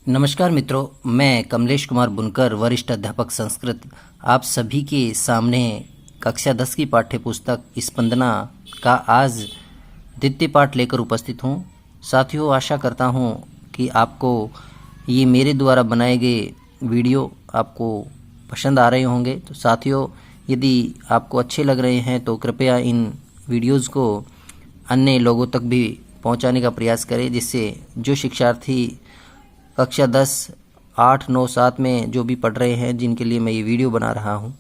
नमस्कार मित्रों, मैं कमलेश कुमार बुनकर, वरिष्ठ अध्यापक संस्कृत, आप सभी के सामने कक्षा 10 की पाठ्य पुस्तक स्पंदना का आज द्वितीय पाठ लेकर उपस्थित हूँ। साथियों, आशा करता हूँ कि आपको ये मेरे द्वारा बनाए गए वीडियो आपको पसंद आ रहे होंगे। तो साथियों, यदि आपको अच्छे लग रहे हैं तो कृपया इन वीडियोज़ को अन्य लोगों तक भी पहुँचाने का प्रयास करें, जिससे जो शिक्षार्थी कक्षा 10, 8, 9, 7 में जो भी पढ़ रहे हैं, जिनके लिए मैं ये वीडियो बना रहा हूँ,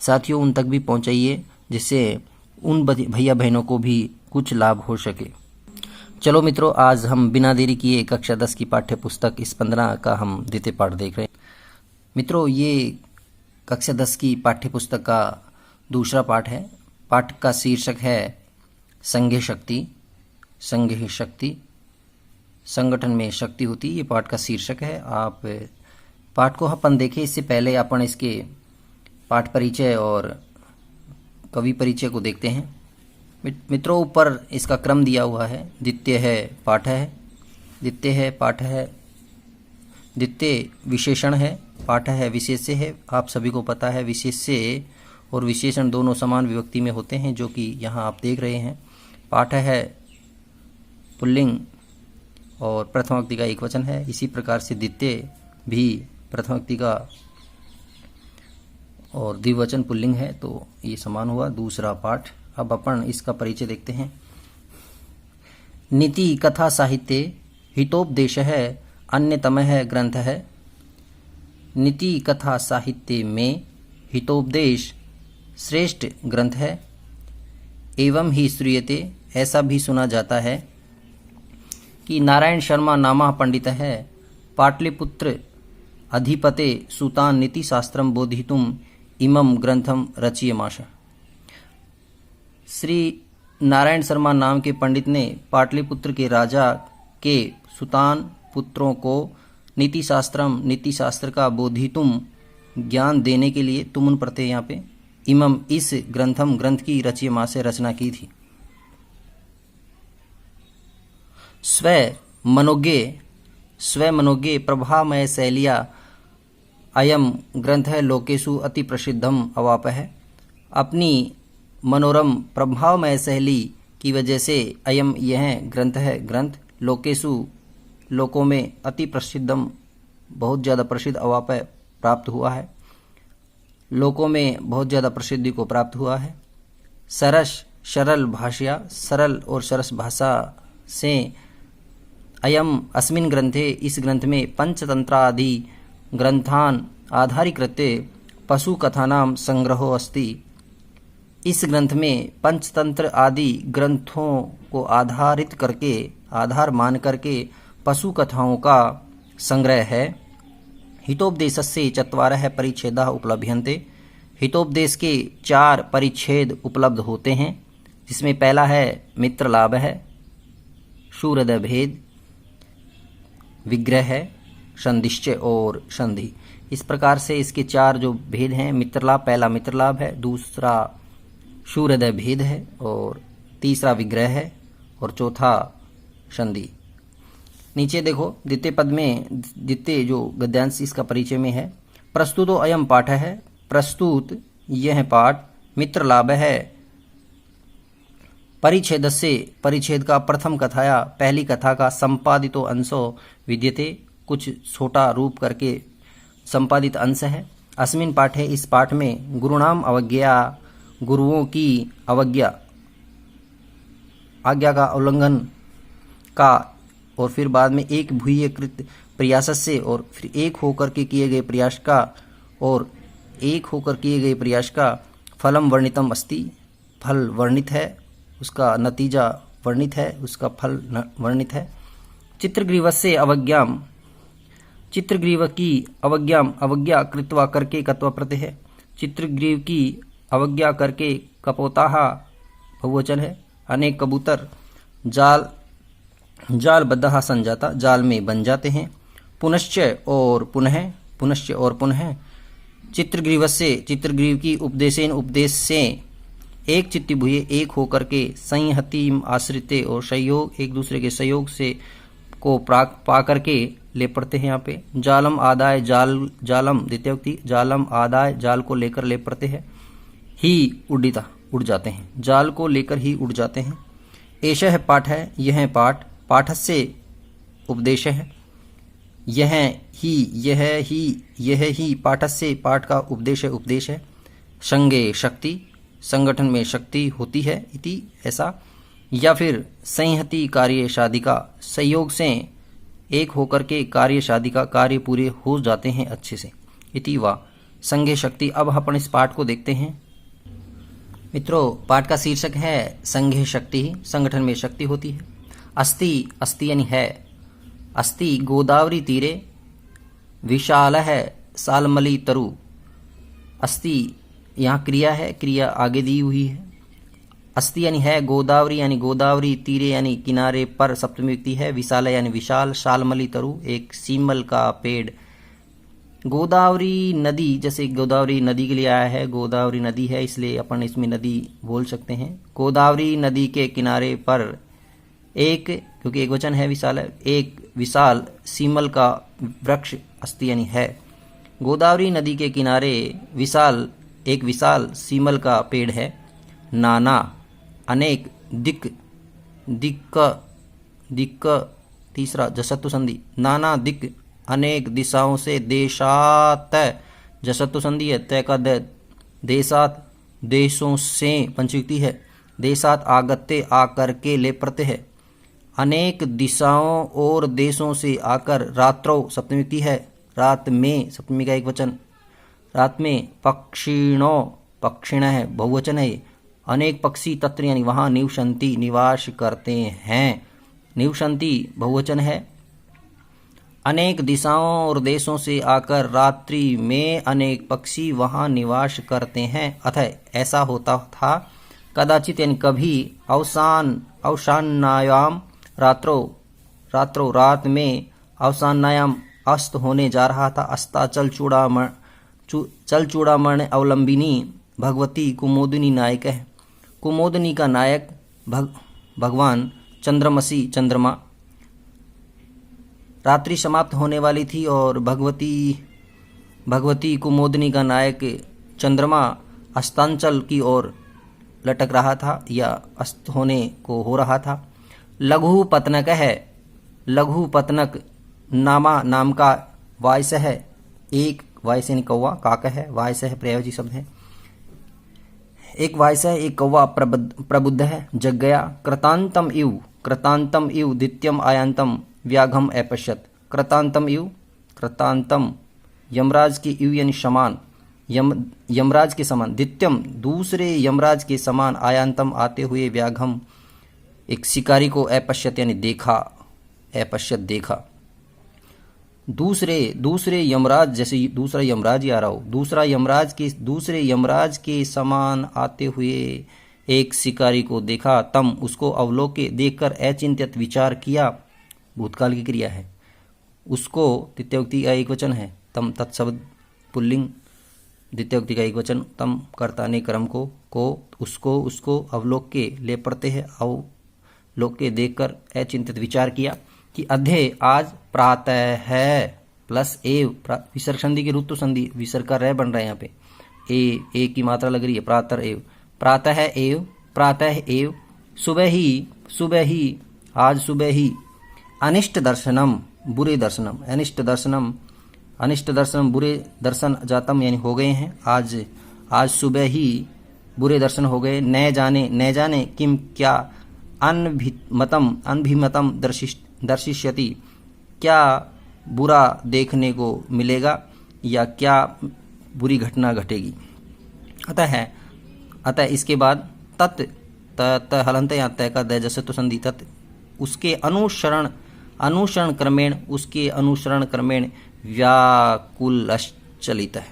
साथियों उन तक भी पहुँचाइए, जिससे उन भैया बहनों को भी कुछ लाभ हो सके। चलो मित्रों, आज हम बिना देरी किए कक्षा 10 की पाठ्य पुस्तक स्पंदना का हम द्वितीय पाठ देख रहे हैं। मित्रों, ये कक्षा 10 की पाठ्य पुस्तक का दूसरा पाठ है। पाठ का शीर्षक है संघे शक्ति। संघे शक्ति, संगठन में शक्ति होती, ये पाठ का शीर्षक है। आप पाठ को अपन देखें, इससे पहले अपन इसके पाठ परिचय और कवि परिचय को देखते हैं। मित्रों, ऊपर इसका क्रम दिया हुआ है। द्वितीय है, पाठ है, द्वितीय है, पाठ है, द्वितीय विशेषण है, पाठ है, विशेष्य है। आप सभी को पता है विशेष्य और विशेषण दोनों समान विभक्ति में होते हैं, जो कि यहाँ आप देख रहे हैं। पाठ है पुल्लिंग और प्रथम व्यक्ति का एक वचन है। इसी प्रकार से द्वितीय भी प्रथम व्यक्ति का और द्विवचन पुल्लिंग है, तो ये समान हुआ। दूसरा पाठ, अब अपन इसका परिचय देखते हैं। नीति कथा साहित्य हितोपदेश है अन्यतम है ग्रंथ है। नीति कथा साहित्य में हितोपदेश श्रेष्ठ ग्रंथ है। एवं ही श्रूयते, ऐसा भी सुना जाता है कि नारायण शर्मा नामा पंडित है पाटलिपुत्र अधिपते सुतान नीति शास्त्रम बोधितुम इमं ग्रंथम रचयमाश। श्री नारायण शर्मा नाम के पंडित ने पाटलिपुत्र के राजा के सुतान पुत्रों को नीति शास्त्र का बोधितुम ज्ञान देने के लिए, तुमुन प्रत्यय यहाँ पे, इमं इस ग्रंथम ग्रंथ की रचयमा से रचना की थी। स्व मनोज्ञे प्रभामय शैलिया अयम ग्रंथ है लोकेशु अति प्रसिद्धम अवाप है। अपनी मनोरम प्रभावमय शैली की वजह से अयम यह ग्रंथ है, ग्रंथ लोकेशु लोकों में अति प्रसिद्धम बहुत ज़्यादा प्रसिद्ध अवाप प्राप्त हुआ है, लोकों में बहुत ज़्यादा प्रसिद्धि को प्राप्त हुआ है। सरस सरल भाषा, सरल और सरस भाषा से अयम अस्मिन् ग्रंथे, इस ग्रंथ में पंचतंत्रादि ग्रंथान आधारीकृत्य पशु कथानाम संग्रहो अस्ति। इस ग्रंथ में पंचतंत्र आदि ग्रंथों को आधारित करके, आधार मान करके पशु कथाओं का संग्रह है। हितोपदेशस्य चत्वारः परिच्छेदाः उपलभ्यन्ते। हितोपदेश के 4 परिच्छेद उपलब्ध होते हैं, जिसमें पहला है मित्र लाभ है, शूरहृदय भेद, विग्रह है, संधिश्चय और संधि। इस प्रकार से इसके 4 जो भेद हैं, मित्रलाभ, पहला मित्रलाभ है, दूसरा शूरहृदय भेद है, और तीसरा विग्रह है, और चौथा संधि। नीचे देखो, द्वितीय पद में द्वितीय जो गद्यांश इसका परिचय में है। प्रस्तुतो अयम पाठ है, प्रस्तुत यह पाठ, मित्र लाभ है, परिच्छेद से, परिच्छेद का प्रथम कथाया, पहली कथा का संपादितो अंशो विद्यते, कुछ छोटा रूप करके संपादित अंश है। अस्मिन् पाठे, इस पाठ में गुरुणाम अवज्ञा, गुरुओं की अवज्ञा, आज्ञा का उल्लंघन का, और फिर बाद में एक भूयकृत प्रयास से, और फिर एक होकर के किए गए प्रयास का, और एक होकर किए गए प्रयास का फलम वर्णितम अस्ति, फल वर्णित है, उसका नतीजा वर्णित है, उसका फल वर्णित है। चित्रग्रीवस्य अवज्ञाम, चित्रग्रीव की अवज्ञाम, अवज्ञा कृत्वा करके कत्वा प्रत्यय है। चित्रग्रीव की अवज्ञा करके कपोताः बहुवचन है। अनेक कबूतर जाल बद्धा संजाता, जाल में बन जाते हैं। पुनश्च और पुनः, पुनश्च और पुनः। चित्रग्रीवस्य, चित्रग्रीव की उपदेशेन, उपदेश से, एक चित्ती भूये, एक होकर के, संहतिम आश्रिते और सहयोग, एक दूसरे के सहयोग से को पा करके ले पड़ते हैं यहाँ पे। जालम आदाय जालम द्वितीयोक्ति, जालम आदाय जाल को लेकर ले पड़ते हैं। ही उड्डिता उड़ जाते हैं, जाल को लेकर ही उड़ जाते हैं। एषः पाठ है, यह पाठ, पाठस्य उपदेश है, यह ही पाठस्य पाठ का उपदेश है। संगे शक्ति, संगठन में शक्ति होती है, इति ऐसा। या फिर संहति कार्य शादिका, सहयोग से एक होकर के कार्य शादिका कार्य पूरे हो जाते हैं अच्छे से, इति वा संगे शक्ति। अब अपन इस पाठ को देखते हैं मित्रों। पाठ का शीर्षक है संघे शक्ति, संगठन में शक्ति होती है। अस्ति, अस्ति यानी है, अस्ति गोदावरी तीरे विशाल है सालमली तरु। अस्ति यहाँ क्रिया है, क्रिया आगे दी हुई है। अस्ति यानी है, गोदावरी यानी गोदावरी, तीरे यानी किनारे पर सप्तमी विभक्ति है, विशाल यानी विशाल, शालमली तरु एक सीमल का पेड़। गोदावरी नदी, जैसे गोदावरी नदी के लिए आया है, गोदावरी नदी है इसलिए अपन इसमें नदी बोल सकते हैं। गोदावरी नदी के किनारे पर एक, क्योंकि एक वचन है विशाल है, एक विशाल सीमल का वृक्ष अस्ति यानी है। गोदावरी नदी के किनारे एक विशाल सीमल का पेड़ है। नाना अनेक, दिक्क तीसरा जसत्तु संधि, नाना दिक्क अनेक दिशाओं से, देशात जसत्तु संधि है, तय का देशात देशों से पंचविक्ति है, देशात आगत्य आकर के ले प्रत्यय है। अनेक दिशाओं और देशों से आकर, रात्रो सप्तमी विभक्ति है, रात में सप्तमी का एक वचन, रात में। पक्षिणो पक्षिण है बहुवचन है, अनेक पक्षी तत्र यानी वहाँ निवसंति निवास करते हैं, निवसंति बहुवचन है। अनेक दिशाओं और देशों से आकर रात्रि में अनेक पक्षी वहाँ निवास करते हैं। अतः ऐसा होता था, कदाचित यानी कभी, अवसानायाम रात्रो रात में, अवसानायाम अस्त होने जा रहा था, अस्ता चल चूड़ामण अवलंबिनी भगवती कुमोदिनी नायक है। कुमोदिनी का नायक भगवान चंद्रमसी चंद्रमा। रात्रि समाप्त होने वाली थी और भगवती कुमोदिनी का नायक चंद्रमा अस्तांचल की ओर लटक रहा था या अस्त होने को हो रहा था। लघु पतनक है, लघु पतनक नामा नाम का वायस है, एक वायस यानी कौवा, काक है, वायस है प्रयोजी शब्द है, एक वायस है, एक कौवा प्रबुद्ध है, जग गया। कृतांतम इव द्वितीयम आयांतम व्याघम अपश्यत। कृतांतम यमराज के इव यानी समान, यमराज के समान, द्वितीयम दूसरे यमराज के समान, आयांतम आते हुए, व्याघम एक शिकारी को, अपश्यत यानी देखा, अपश्यत देखा। दूसरे यमराज, जैसे दूसरा यमराज ही आ रहा हो, दूसरे यमराज के समान आते हुए एक शिकारी को देखा। तम उसको अवलोके देखकर अचिंत्यत विचार किया, भूतकाल की क्रिया है। उसको द्वितीयोक्ति का एक वचन है, तम तत्शब्द पुल्लिंग, द्वितीयोक्ति का एक वचन, तम कर्ता ने क्रम को उसको अवलोके ले पड़ते हैं, अवलोके देखकर अचिंत्यत विचार किया कि अध्याय आज प्रातः है प्लस एव, विसर्ग संधि की ऋतु संधि, विसर्ग का रह बन रहा है यहाँ पे, ए की मात्रा लग रही है, प्रातः एव, प्रातः एव, सुबह ही आज सुबह ही, अनिष्ट दर्शनम बुरे दर्शनम, अनिष्ट दर्शनम बुरे दर्शन जातम यानी हो गए हैं, आज सुबह ही बुरे दर्शन हो गए। न जाने किम क्या, अनभिमतम दर्शिष्यति क्या बुरा देखने को मिलेगा या क्या बुरी घटना घटेगी। अतः इसके बाद तत् हलंत या तय का दय जैसे तो संधि, तत् उसके अनुसरण क्रमेण व्याकुलश्चलित है,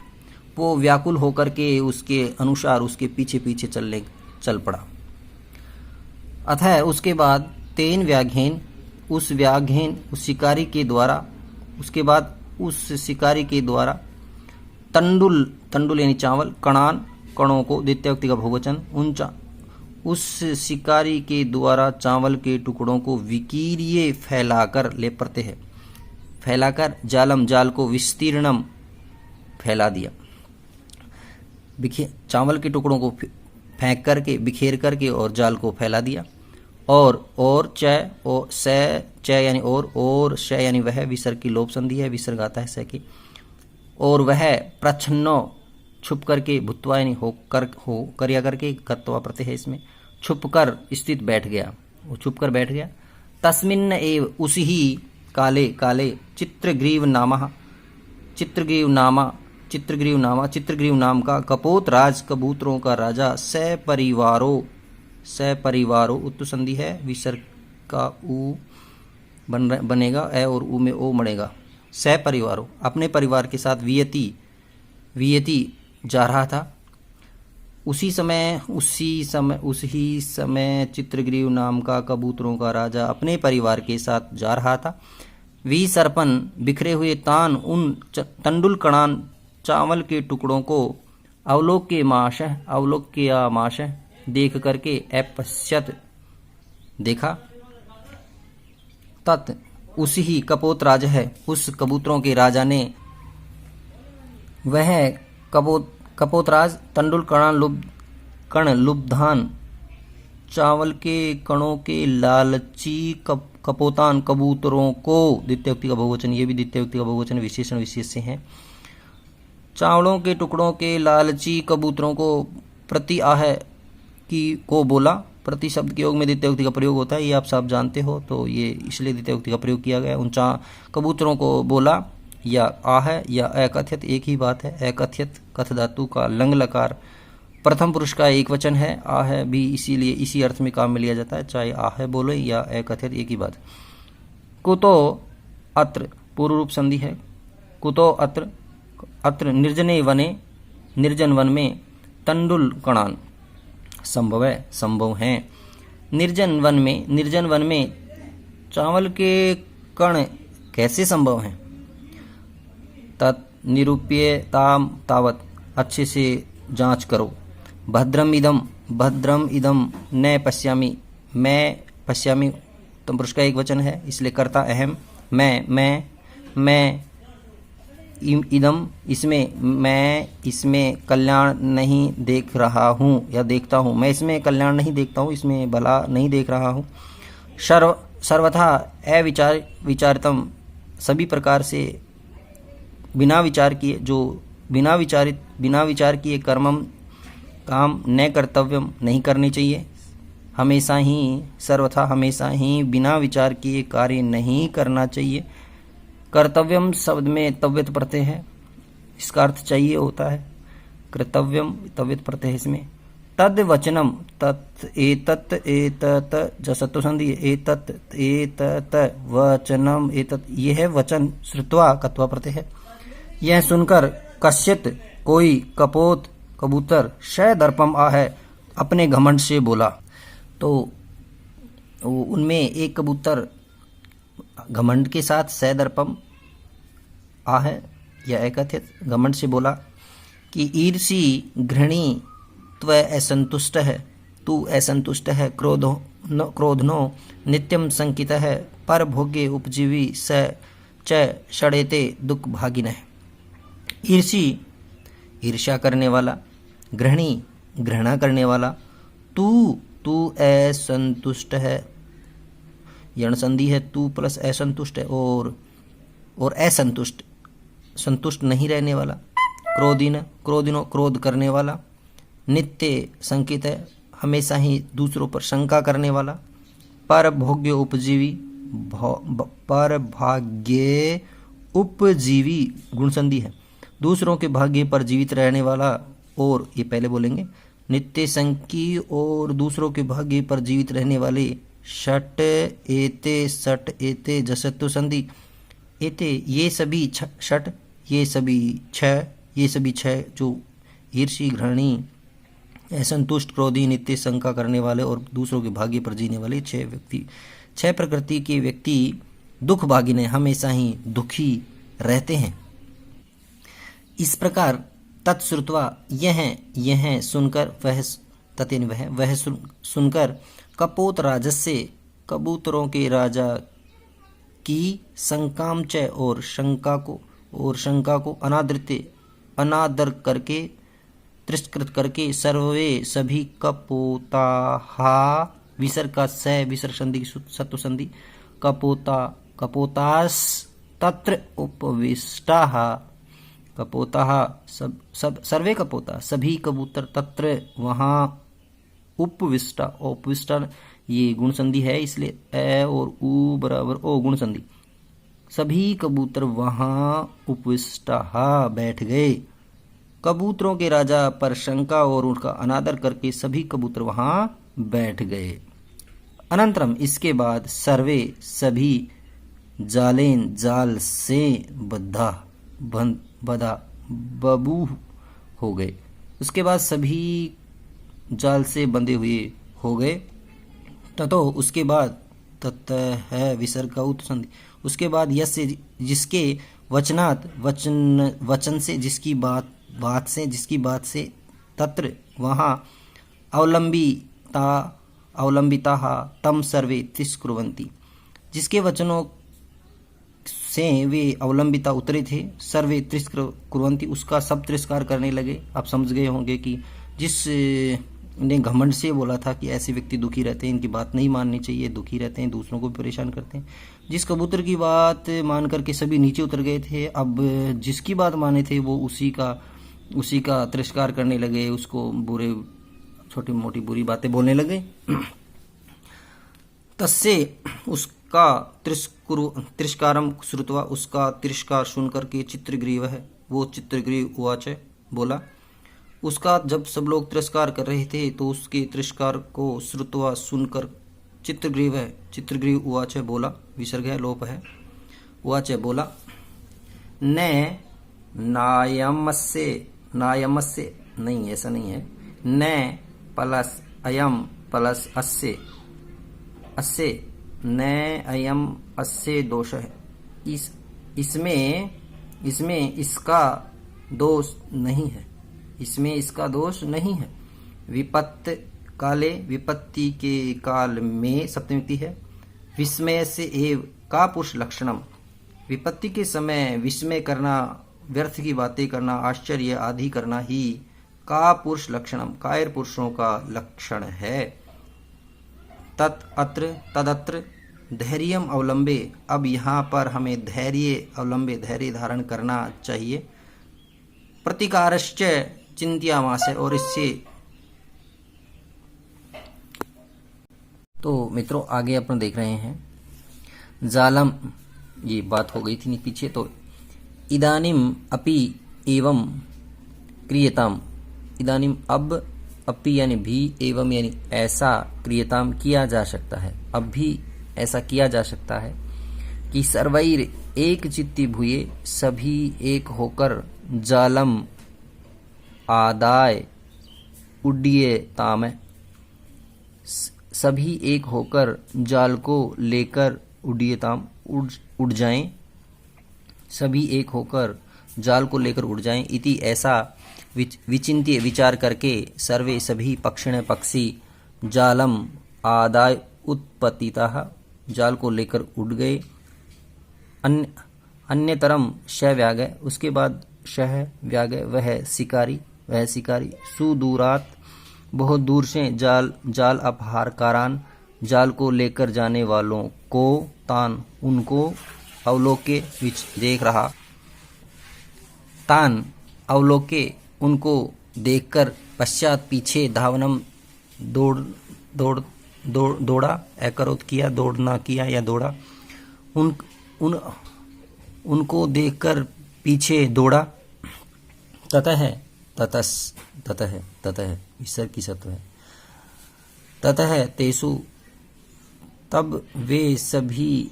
वो व्याकुल होकर के उसके अनुसार उसके पीछे चल पड़ा। अतः उसके बाद तेन व्याघ्येन, उस शिकारी के द्वारा, उसके बाद उस शिकारी के द्वारा तंडुल यानी चावल, कणों को द्वितीयोक्ति का बहुवचन, उस शिकारी के द्वारा चावल के टुकड़ों को विकीर्य फैलाकर लेपरते हैं, फैलाकर जालम जाल को विस्तीर्णम फैला दिया। चावल के टुकड़ों को फेंक करके बिखेर करके और जाल को फैला दिया। और चय और स चय यानी और श यानी वह, विसर्ग की लोप संधि है, विसर्ग आता है स की। और वह प्रच्छन्नो छुप करके, भूत्वा यानी हो कर करके, कत्वा प्रत्यय है इसमें, छुप कर स्थित बैठ गया, वो छुप कर बैठ गया। तस्मिन्न एव उसी ही काले काले चित्रग्रीव नाम का कपोत राज कबूतरों का राजा सपरिवारो उत्तु संधि है, विसर्ग का उ बनेगा, ए और उ में ओ मड़ेगा। सपरिवारो अपने परिवार के साथ वियति जा रहा था। उसी समय चित्रग्रीव नाम का कबूतरों का राजा अपने परिवार के साथ जा रहा था। वी सरपन बिखरे हुए तान उन तंडुल कणान चावल के टुकड़ों को अवलोक्यमाश देख करके अपश्यत देखा। तत् उसी ही कपोत राज है, उस कबूतरों के राजा ने, वह कपोतराज तंडुल कण लुब्धान चावल के कणों के लालची कपोतान कबूतरों को, द्वितीय व्यक्ति का बहुवचन, ये भी द्वितीय व्यक्ति का बहुवचन, विशेषण विशेष से हैं। चावलों के टुकड़ों के लालची कबूतरों को प्रति को बोला। प्रति शब्द के योग में द्वितीय व्यक्ति का प्रयोग होता है, ये आप सब जानते हो, तो ये इसलिए द्वितीय व्यक्ति का प्रयोग किया गया। उन कबूतरों को बोला, या या अकथ्यत एक ही बात है। अकथ्यत कथ धातु का लंग लकार प्रथम पुरुष का एक वचन है। भी इसीलिए इसी अर्थ में काम में लिया जाता है, चाहे बोले या अकथ्यत एक ही बात। कुतो अत्र पूर्व रूप संधि है। कुतो अत्र निर्जन वन में तंडुल कणान संभव है। निर्जन वन में चावल के कण कैसे संभव हैं? तत् निरूप्य तावत अच्छे से जांच करो। भद्रम इदम न पश्यामि, मैं पश्यामि तुम पुरुष का एक वचन है, इसलिए कर्ता अहम, मैं इदम मैं इसमें कल्याण नहीं देख रहा हूँ या देखता हूँ। मैं इसमें कल्याण नहीं देखता हूँ, इसमें भला नहीं देख रहा हूँ। सर्वथा अविचारितम सभी प्रकार से बिना विचार किए काम न कर्तव्यम नहीं करनी चाहिए। सर्वथा हमेशा ही बिना विचार किए कार्य नहीं करना चाहिए। कर्तव्यम शब्द में तव्यत प्रत्यय है, इसका अर्थ चाहिए होता है। कर्तव्यम तव्यत प्रत्यय है इसमें। तद वचनम एतत् जसत्व संधि एतत् वचनम यह वचन श्रुत्वा कत्वा प्रत्यय है। यह सुनकर कश्चित कोई कबूतर दर्पम अपने घमंड से बोला। तो उनमें एक कबूतर घमंड के साथ दर्पम या एकथित घमंड से बोला कि ईर्षी घृणी त्व असंतुष्ट है, तू असंतुष्ट है, क्रोधनो नित्यम संकित है, पर भोग्य उपजीवी च षडेते दुख भागिन है। ईर्ष्या करने वाला, घृणी घृणा करने वाला, तू असंतुष्ट है, यण संधि है, तू प्लस असंतुष्ट है, और असंतुष्ट संतुष्ट नहीं रहने वाला, क्रोधिनो क्रोध करने वाला, नित्य संकित है हमेशा ही दूसरों पर शंका करने वाला, पर भोग्य उपजीवी गुण संधि है, दूसरों के भाग्य पर जीवित रहने वाला। और ये पहले बोलेंगे, नित्य संकी और दूसरों के भाग्य पर जीवित रहने वाले। षट एते जसत्व संधि एते ये सभी षट ये सभी छह जो ईर्षी घृणी असंतुष्ट क्रोधी नित्य शंका करने वाले और दूसरों के भाग्य पर जीने वाले छह प्रकृति के व्यक्ति दुख भागिने हमेशा ही दुखी रहते हैं। इस प्रकार तत्श्रुत्वा यह सुनकर तत् यानी वह सुनकर कपोत राजस्य कबूतरों के राजा की शंकाम च और शंका को अनादर करके तिरस्कृत करके सर्वे सभी कपोताहा विसर्ग का स विसर्ग संधि सत्व संधि कपोतास तत्र उपविष्टाः कपोताः सब सर्वे कपोता सभी कबूतर तत्र वहाँ उपविष्टा ये गुण संधि है इसलिए ए और उ बराबर ओ गुण संधि सभी कबूतर वहाँ उपविष्टा बैठ गए। कबूतरों के राजा पर शंका और उनका अनादर करके सभी कबूतर वहाँ बैठ गए। अनंतरम इसके बाद सर्वे सभी जालेन जाल से बधा बबू हो गए। उसके बाद सभी जाल से बंधे हुए हो गए। ततो उसके बाद तत है विसर्ग का उत्संधि उसके बाद यस से जिसके वचनात् वचन से जिसकी बात से तत्र वहाँ अवलंबिता तम सर्वे तिरस्कुर्वन्ति जिसके वचनों से वे अवलंबिता उतरे थे सर्वे तिरस्कुर्वन्ति उसका सब तिरस्कार करने लगे। आप समझ गए होंगे कि जिस ने घमंड से बोला था कि ऐसे व्यक्ति दुखी रहते हैं, इनकी बात नहीं माननी चाहिए, दुखी रहते हैं, दूसरों को भी परेशान करते हैं। जिस कबूतर की बात मान करके सभी नीचे उतर गए थे, अब जिसकी बात माने थे वो उसी का तिरस्कार करने लगे, उसको बुरे छोटी मोटी बुरी बातें बोलने लगे। तस्से उसका तिरस्कारम श्रुत्वा उसका तिरस्कार सुनकर के चित्रग्रीव है वो चित्रग्रीव उवाच बोला। उसका जब सब लोग तिरस्कार कर रहे थे तो उसके तिरस्कार को श्रुत्वा सुनकर चित्रग्रीव उवाच बोला, विसर्ग है लोप है, उवाच बोला न नायमस्य नहीं ऐसा नहीं है, न प्लस अयम प्लस अस्य न अयम अस्य दोष है इसमें इसका दोष नहीं है, इसमें इसका दोष नहीं है। विपत्ति के काल में सप्तमी है। विस्मय से एव का पुरुष लक्षणम विपत्ति के समय विस्मय करना, व्यर्थ की बातें करना, आश्चर्य आदि करना ही का पुरुष लक्षणम कायर पुरुषों का लक्षण है। तदत्र धैर्यम अवलंबे अब यहाँ पर हमें धैर्य धारण करना चाहिए। प्रतिकारश्च चिंत्यामास और इससे तो मित्रों आगे अपन देख रहे हैं जालम, ये बात हो गई थी नहीं पीछे। तो इदानीम अपि एवं क्रियताम, इदानीम अब अपि यानी भी एवं यानी ऐसा क्रियताम किया जा सकता है, अब भी ऐसा किया जा सकता है कि सर्वैर एक चित्ती भूये सभी एक होकर जालम आदाय उड्डीयताम सभी एक होकर जाल को लेकर उड्डीयताम उड़ जाएं, सभी एक होकर जाल को लेकर उड़ जाएं। इति ऐसा विचिंत्य विचार करके सर्वे सभी पक्षिण पक्षी जालम आदाय उत्पतितः जाल को लेकर उड़ गए। अन्यतरम श व्यागय उसके बाद शह व्यागय वह शिकारी सुदूरात बहुत दूर से जाल अपहारकारान जाल को लेकर जाने वालों को तान उनको अवलोके विच देख रहा, तान अवलोके उनको देखकर पश्चात पीछे धावनम दौड़ा एकरोत किया दौड़ना किया या दौड़ा उनको देखकर पीछे दौड़ा। ततः विसर्ग की सत्व है। ततः तेसु तब वे सभी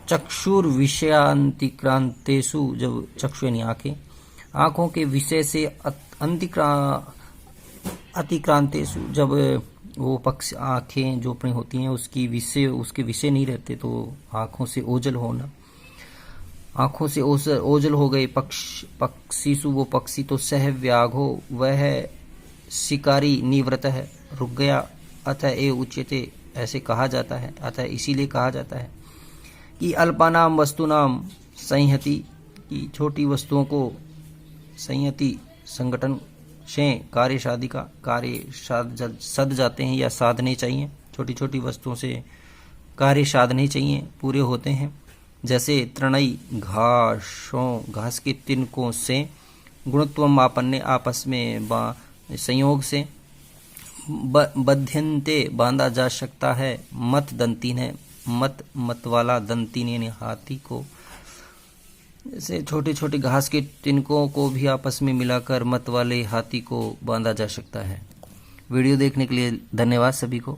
चक्षुर विषयांतिक्रांतेषु जब चक्षु यानी आंखों के विषय से अतिक्रांतेषु जब वो पक्ष आंखें जो अपनी होती हैं उसके विषय नहीं रहते तो आंखों से ओझल होना, आंखों से ओझल हो गए। पक्षीसु वो पक्षी तो सह व्याघो वह शिकारी निवृत्त है रुक गया, अतः ए उच्यते, ऐसे कहा जाता है। अतः इसीलिए कहा जाता है कि अल्पानाम वस्तुनाम संहति, की छोटी वस्तुओं को संहति संगठन से कार्य साधिका, कार्य सद जाते हैं या साधने चाहिए। छोटी छोटी वस्तुओं से कार्य साधने चाहिए, पूरे होते हैं। जैसे तृणई, घास के तिनकों से, गुणत्वम आपन्ने, आपस में संयोग से, बध्यन्ते, बांधा जा सकता है, मत दंतीन है, मत वाला, दंतीन यानी हाथी को। जैसे छोटे छोटे घास के तिनकों को भी आपस में मिलाकर मत वाले हाथी को बांधा जा सकता है। वीडियो देखने के लिए धन्यवाद सभी को।